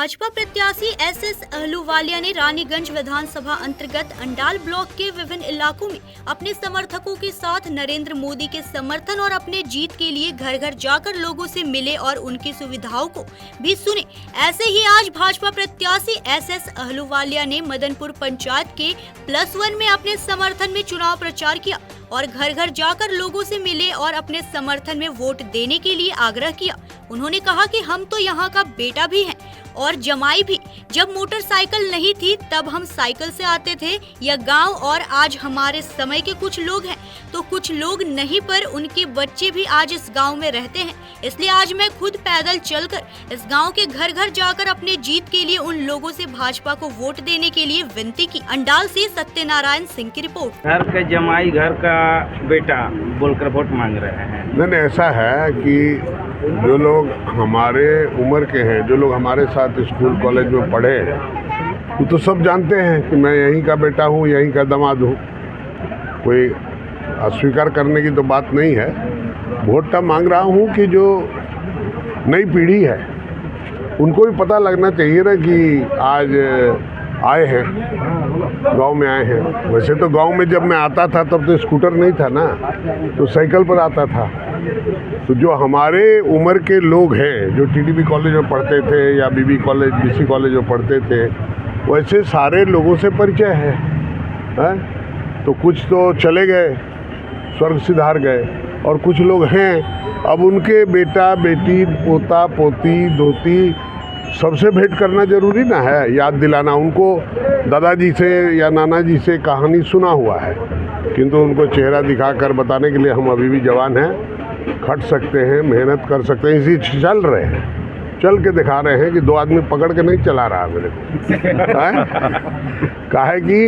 भाजपा प्रत्याशी एसएस अहलूवालिया ने रानीगंज विधानसभा अंतर्गत अंडाल ब्लॉक के विभिन्न इलाकों में अपने समर्थकों के साथ नरेंद्र मोदी के समर्थन और अपने जीत के लिए घर घर जाकर लोगों से मिले और उनकी सुविधाओं को भी सुने। ऐसे ही आज भाजपा प्रत्याशी एसएस अहलूवालिया ने मदनपुर पंचायत के +1 में अपने समर्थन में चुनाव प्रचार किया और घर घर जाकर लोगों से मिले और अपने समर्थन में वोट देने के लिए आग्रह किया। उन्होंने कहा कि हम तो यहाँ का बेटा भी हैं और जमाई भी। जब मोटरसाइकिल नहीं थी तब हम साइकिल से आते थे यह गांव, और आज हमारे समय के कुछ लोग हैं तो कुछ लोग नहीं, पर उनके बच्चे भी आज इस गांव में रहते हैं। इसलिए आज मैं खुद पैदल चलकर इस गांव के घर घर जाकर अपने जीत के लिए उन लोगों से भाजपा को वोट देने के लिए विनती की। अंडाल से सत्यनारायण सिंह की रिपोर्ट। घर का जमाई, घर का बेटा बोलकर वोट मांग रहे हैं। नहीं, ऐसा है कि जो लोग हमारे उम्र के हैं, जो लोग हमारे साथ स्कूल कॉलेज में पढ़े, वो तो सब जानते हैं कि मैं यहीं का बेटा हूँ, यहीं का दामाद हूँ। कोई अस्वीकार करने की तो बात नहीं है। वोट तब मांग रहा हूँ कि जो नई पीढ़ी है उनको भी पता लगना चाहिए ना कि आज आए हैं, गांव में आए हैं। वैसे तो गांव में जब मैं आता था तब तो स्कूटर नहीं था ना, तो साइकिल पर आता था। तो जो हमारे उम्र के लोग हैं, जो टीटीबी कॉलेज में पढ़ते थे या बीबी कॉलेज, बीसी कॉलेज में पढ़ते थे, वैसे सारे लोगों से परिचय है। तो कुछ तो चले गए, स्वर्ग सिधार गए, और कुछ लोग हैं अब उनके बेटा बेटी, पोता पोती, धोती सबसे भेंट करना जरूरी ना है, याद दिलाना। उनको दादाजी से या नाना जी से कहानी सुना हुआ है, किंतु उनको चेहरा दिखाकर बताने के लिए हम अभी भी जवान हैं, खट सकते हैं, मेहनत कर सकते हैं, इसी चल रहे हैं, चल के दिखा रहे हैं कि 2 आदमी पकड़ के नहीं चला रहा मेरे को। काहे कि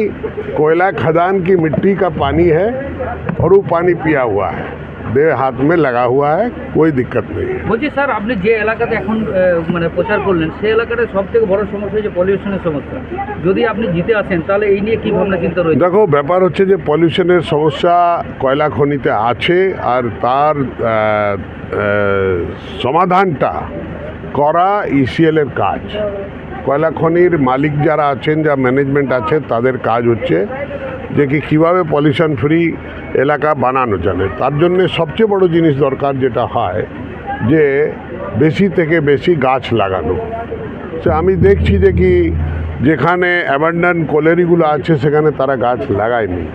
कोयला खदान की मिट्टी का पानी है और वो पानी पिया हुआ है, देह हाथ में लगा हुआ है, कोई दिक्कत नहीं है। বলছি স্যার, আপনি যে এলাকাতে এখন মানে প্রচার করলেন সেই এলাকাতে সবথেকে বড় সমস্যা হচ্ছে পলিউশনের সমস্যা। যদি আপনি জিতে আসেন তাহলে এই নিয়ে কি ভাবনা চিন্তা রয়েছে? দেখো, ব্যাপার হচ্ছে যে পলিউশনের সমস্যা কয়লা খনিতে আছে, আর তার সমাধানটা করা ইসিএল এর কাজ। কয়লা খনির মালিক যারা আছেন, যা ম্যানেজমেন্ট আছে, তাদের কাজ হচ্ছে যে কি কীভাবে পলিউশন ফ্রি এলাকা বানানো যাবে। তার জন্যে সবচেয়ে বড় জিনিস দরকার যেটা হয় যে বেশি থেকে বেশি গাছ লাগানো। সে আমি দেখছি যে কি যেখানে অ্যাবান্ডান কোলেরিগুলো আছে সেখানে তারা গাছ লাগায়নি।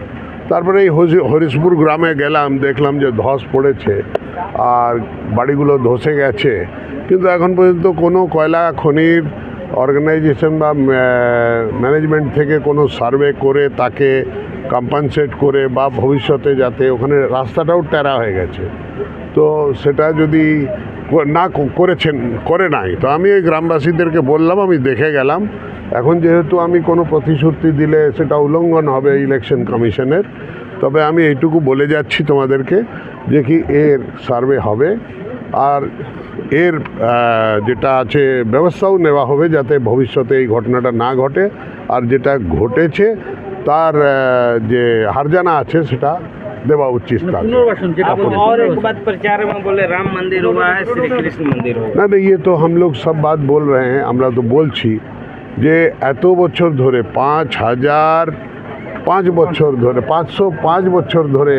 তারপরে এই হরিশপুর গ্রামে গেলাম, দেখলাম যে ধস পড়েছে আর বাড়িগুলো ধসে গেছে, কিন্তু এখন পর্যন্ত কোনো কয়লা খনির অর্গানাইজেশন বা ম্যানেজমেন্ট থেকে কোনো সার্ভে করে তাকে কম্পেনসেট করে বা ভবিষ্যতে যাতে ওখানে রাস্তাটাও টেরা হয়ে গেছে, তো সেটা যদি না করে নাই, তো আমি ওই গ্রামবাসীদেরকে বললাম আমি দেখে গেলাম। এখন যেহেতু আমি কোনো প্রতিশ্রুতি দিলে সেটা উল্লঙ্ঘন হবে ইলেকশন কমিশনের, তবে আমি এইটুকু বলে যাচ্ছি তোমাদেরকে যে কি এর সার্ভে হবে আর এর যেটা আছে ব্যবস্থাও নেওয়া হবে যাতে ভবিষ্যতে এই ঘটনাটা না ঘটে, আর যেটা ঘটেছে তার যে হারজানা আছে সেটা देवा उचित था। और एक बात प्रचार में बोले राम मंदिर हुआ है, श्री कृष्ण मंदिर होगा। ना, ये तो हम लोग सब बात बोल रहे हैं, আমরা তো বলছি যে এত বছর ধরে 5 বছর ধরে 505 বছর ধরে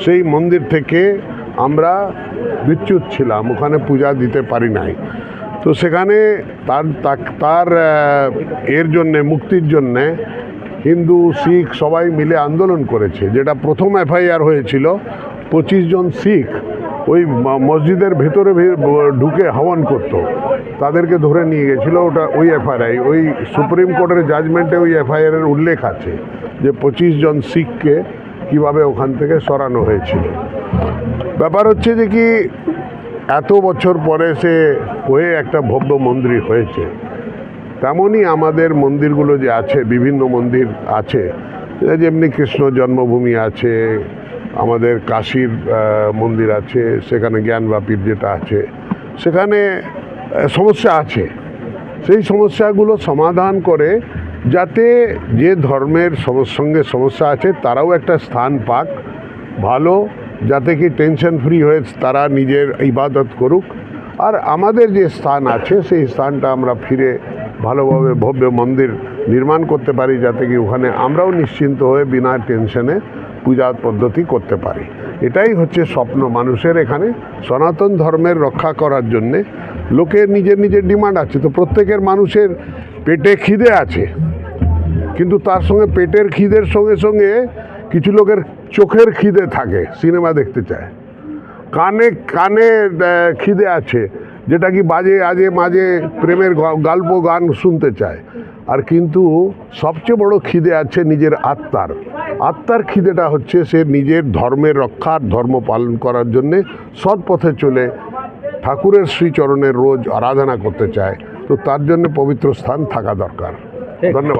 সেই মন্দির থেকে আমরা বিচ্যুত ছিলাম, ওখানে পূজা দিতে পারি নাই। তো সেখানে তার এর জন্যে, মুক্তির জন্যে হিন্দু শিখ সবাই মিলে আন্দোলন করেছে। যেটা প্রথম এফআইআর হয়েছিল, 25 জন শিখ ওই মসজিদের ভেতরে ঢুকে হবন করতো, তাদেরকে ধরে নিয়ে গেছিলো। ওটা ওই এফআইআর, ওই সুপ্রিম কোর্টের জাজমেন্টে ওই এফআইআরের উল্লেখ আছে যে 25 জন শিখকে কীভাবে ওখান থেকে সরানো হয়েছিল। ব্যাপার হচ্ছে যে কি এত বছর পরে সে হয়ে একটা ভব্য মন্দির হয়েছে। তেমনই আমাদের মন্দিরগুলো যে আছে, বিভিন্ন মন্দির আছে, যেমনি কৃষ্ণ জন্মভূমি আছে, আমাদের কাশীর মন্দির আছে, সেখানে জ্ঞানবাপীর যেটা আছে, সেখানে সমস্যা আছে। সেই সমস্যাগুলো সমাধান করে যাতে যে ধর্মের সঙ্গে সমস্যা আছে তারাও একটা স্থান পাক, ভালো, যাতে কি টেনশন ফ্রি হয়ে তারা নিজের ইবাদত করুক। আর আমাদের যে স্থান আছে সেই স্থানটা আমরা ফিরে ভালোভাবে ভব্য মন্দির নির্মাণ করতে পারি, যাতে কি ওখানে আমরাও নিশ্চিন্ত হয়ে বিনা টেনশনে পূজা পদ্ধতি করতে পারি। এটাই হচ্ছে স্বপ্ন মানুষের। এখানে সনাতন ধর্মের রক্ষা করার জন্যে লোকের নিজের নিজের ডিমান্ড আছে। তো প্রত্যেকের মানুষের পেটে খিদে আছে, কিন্তু তার সঙ্গে পেটের খিদের সঙ্গে সঙ্গে কিছু লোকের চোখের খিদে থাকে, সিনেমা দেখতে চায়। কানে কানে খিদে আছে, যেটা কি বাজে আজে মাঝে প্রেমের গল্প গান শুনতে চায়। আর কিন্তু সবচেয়ে বড় খিদে আছে নিজের আত্মার। আত্মার খিদেটা হচ্ছে সে নিজের ধর্মের রক্ষার, ধর্ম পালন করার জন্যে সৎ পথে চলে ঠাকুরের শ্রীচরণের রোজ আরাধনা করতে চায়। তো তার জন্য পবিত্র স্থান থাকা দরকার। ধন্যবাদ।